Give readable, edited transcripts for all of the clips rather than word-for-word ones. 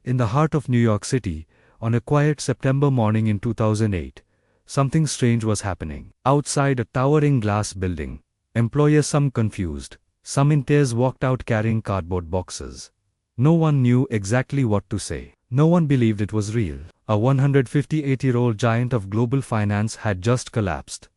In the heart of New York City, on a quiet September morning in 2008, something strange was happening. Outside a towering glass building, employees, some confused, some in tears, walked out carrying cardboard boxes. No one knew exactly what to say. No one believed it was real. A 158-year-old giant of global finance had just collapsed.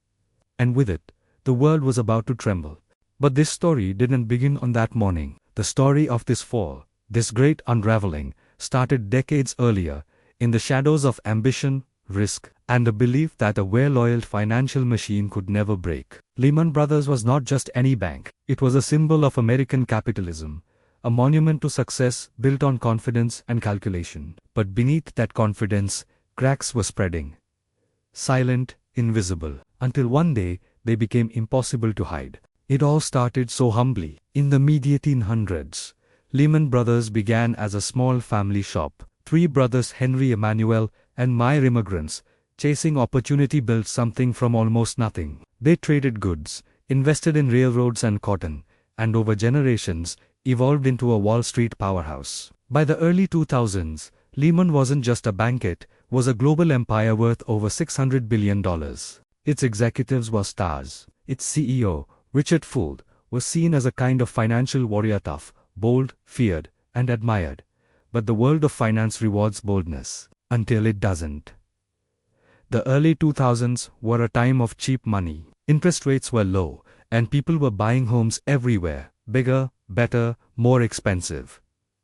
And with it, the world was about to tremble. But this story didn't begin on that morning. The story of this fall, this great unraveling, started decades earlier, in the shadows of ambition, risk, and the belief that a well-oiled financial machine could never break. Lehman Brothers was not just any bank. It was a symbol of American capitalism, a monument to success built on confidence and calculation. But beneath that confidence, cracks were spreading. Silent, invisible, until one day they became impossible to hide. It all started so humbly. In the mid-1800s, Lehman Brothers began as a small family shop. Three brothers, Henry, Emmanuel, and Meyer, immigrants, chasing opportunity, built something from almost nothing. They traded goods, invested in railroads and cotton, and over generations, evolved into a Wall Street powerhouse. By the early 2000s, Lehman wasn't just a bank, it was a global empire worth over $600 billion. Its executives were stars. Its CEO, Richard Fuld, was seen as a kind of financial warrior, tough, bold, feared, and admired. But the world of finance rewards boldness, until it doesn't. The early 2000s were a time of cheap money. Interest rates were low, and people were buying homes everywhere, bigger, better, more expensive.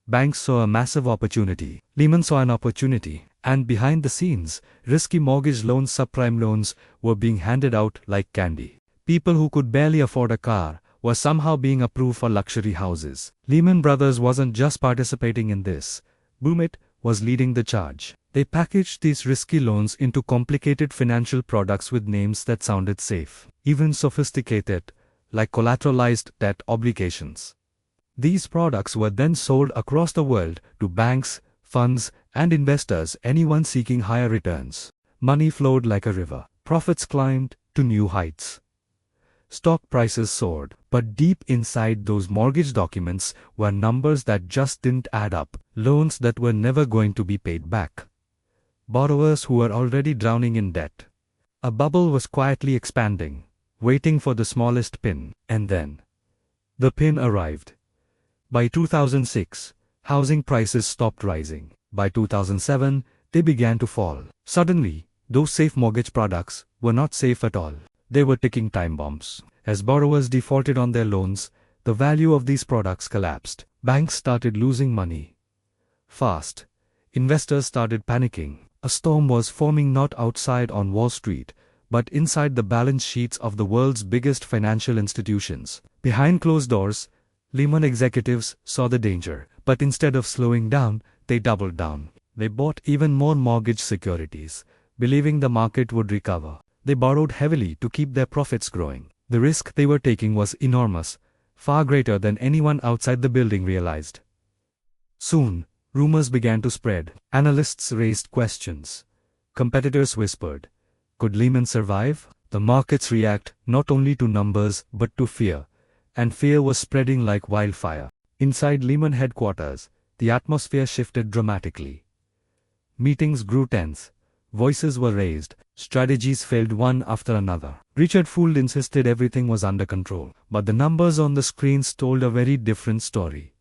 Banks saw a massive opportunity. Lehman saw an opportunity, and behind the scenes, risky mortgage loans, subprime loans, were being handed out like candy. People who could barely afford a car were somehow being approved for luxury houses. Lehman Brothers wasn't just participating in this boom, it was leading the charge. They packaged these risky loans into complicated financial products with names that sounded safe, even sophisticated, like collateralized debt obligations. These products were then sold across the world to banks, funds, and investors, anyone seeking higher returns. Money flowed like a river. Profits climbed to new heights. Stock prices soared, but deep inside those mortgage documents were numbers that just didn't add up. Loans that were never going to be paid back. Borrowers who were already drowning in debt. A bubble was quietly expanding, waiting for the smallest pin. And then, the pin arrived. By 2006, housing prices stopped rising. By 2007, they began to fall. Suddenly, those safe mortgage products were not safe at all. They were ticking time bombs. As borrowers defaulted on their loans, the value of these products collapsed. Banks started losing money fast. Investors started panicking. A storm was forming, not outside on Wall Street, but inside the balance sheets of the world's biggest financial institutions. Behind closed doors, Lehman executives saw the danger, but instead of slowing down, they doubled down. They bought even more mortgage securities, believing the market would recover. They borrowed heavily to keep their profits growing. The risk they were taking was enormous, far greater than anyone outside the building realized. Soon, rumors began to spread. Analysts raised questions. Competitors whispered, could Lehman survive? The markets react not only to numbers but to fear, and fear was spreading like wildfire. Inside Lehman headquarters, the atmosphere shifted dramatically. Meetings grew tense. Voices were raised. Strategies failed one after another. Richard Fuld insisted everything was under control, but the numbers on the screens told a very different story.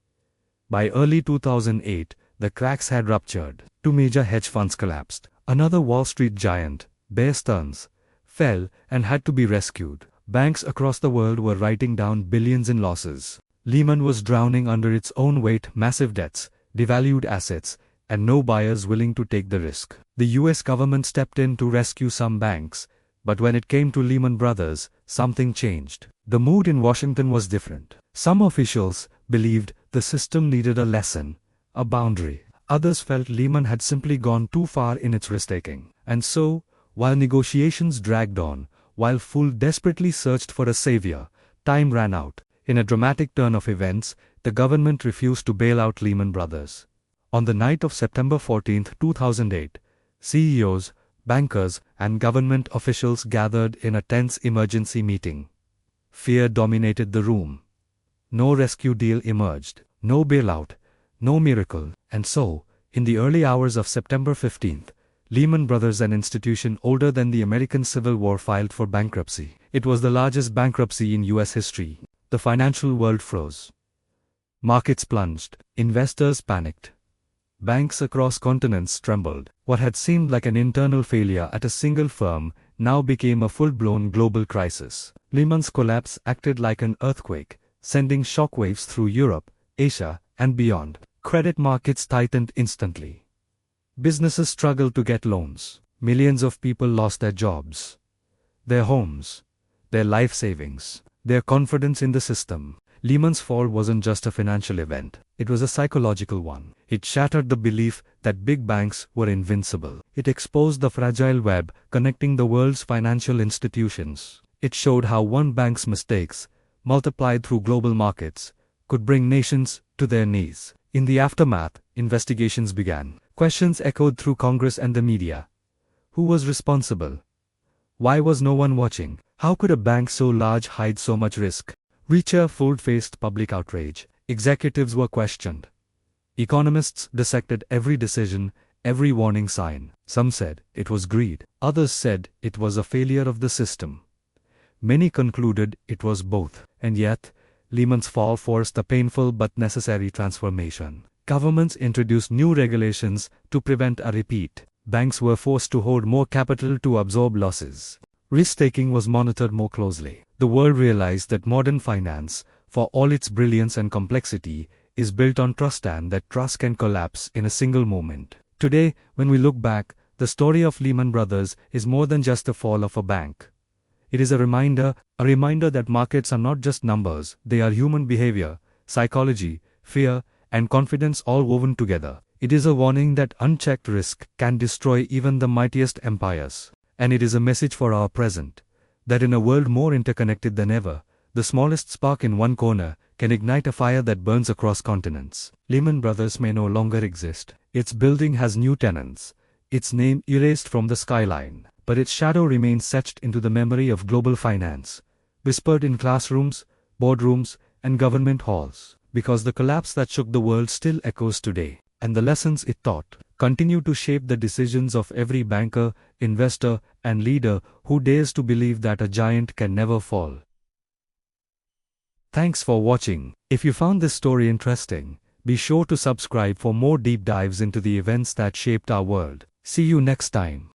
By early 2008, the cracks had ruptured. Two major hedge funds collapsed. Another Wall Street giant, Bear Stearns, fell and had to be rescued. Banks across the world were writing down billions in losses. Lehman was drowning under its own weight, massive debts, devalued assets, and no buyers willing to take the risk. The US government stepped in to rescue some banks, but when it came to Lehman Brothers, something changed. The mood in Washington was different. Some officials believed the system needed a lesson, a boundary. Others felt Lehman had simply gone too far in its risk-taking. And so, while negotiations dragged on, while Fuld desperately searched for a savior, time ran out. In a dramatic turn of events, the government refused to bail out Lehman Brothers. On the night of September 14, 2008, CEOs, bankers, and government officials gathered in a tense emergency meeting. Fear dominated the room. No rescue deal emerged, no bailout, no miracle, and so, In the early hours of September 15th, Lehman Brothers, an institution older than the American Civil War, filed for bankruptcy. It was the largest bankruptcy in US history. The financial world froze. Markets plunged. Investors panicked. Banks across continents trembled. What had seemed like an internal failure at a single firm now became a full-blown global crisis. Lehman's collapse acted like an earthquake, sending shockwaves through Europe, Asia, and beyond. Credit markets tightened instantly. Businesses struggled to get loans. Millions of people lost their jobs, their homes, their life savings, their confidence in the system. Lehman's fall wasn't just a financial event, it was a psychological one. It shattered the belief that big banks were invincible. It exposed the fragile web connecting the world's financial institutions. It showed how one bank's mistakes, multiplied through global markets, could bring nations to their knees. In the aftermath, investigations began. Questions echoed through Congress and the media. Who was responsible? Why was no one watching? How could a bank so large hide so much risk? Reacher faced public outrage. Executives were questioned. Economists dissected every decision, every warning sign. Some said it was greed. Others said it was a failure of the system. Many concluded it was both. And yet, Lehman's fall forced a painful but necessary transformation. Governments introduced new regulations to prevent a repeat. Banks were forced to hold more capital to absorb losses. Risk-taking was monitored more closely. The world realized that modern finance, for all its brilliance and complexity, is built on trust, and that trust can collapse in a single moment. Today, when we look back, the story of Lehman Brothers is more than just the fall of a bank. It is a reminder that markets are not just numbers, they are human behavior, psychology, fear, and confidence all woven together. It is a warning that unchecked risk can destroy even the mightiest empires. And it is a message for our present, that in a world more interconnected than ever, the smallest spark in one corner can ignite a fire that burns across continents. Lehman Brothers may no longer exist. Its building has new tenants, its name erased from the skyline, but its shadow remains etched into the memory of global finance, whispered in classrooms, boardrooms, and government halls, because the collapse that shook the world still echoes today, and the lessons it taught continue to shape the decisions of every banker, investor, and leader who dares to believe that a giant can never fall. Thanks for watching. If you found this story interesting, be sure to subscribe for more deep dives into the events that shaped our world. See you next time.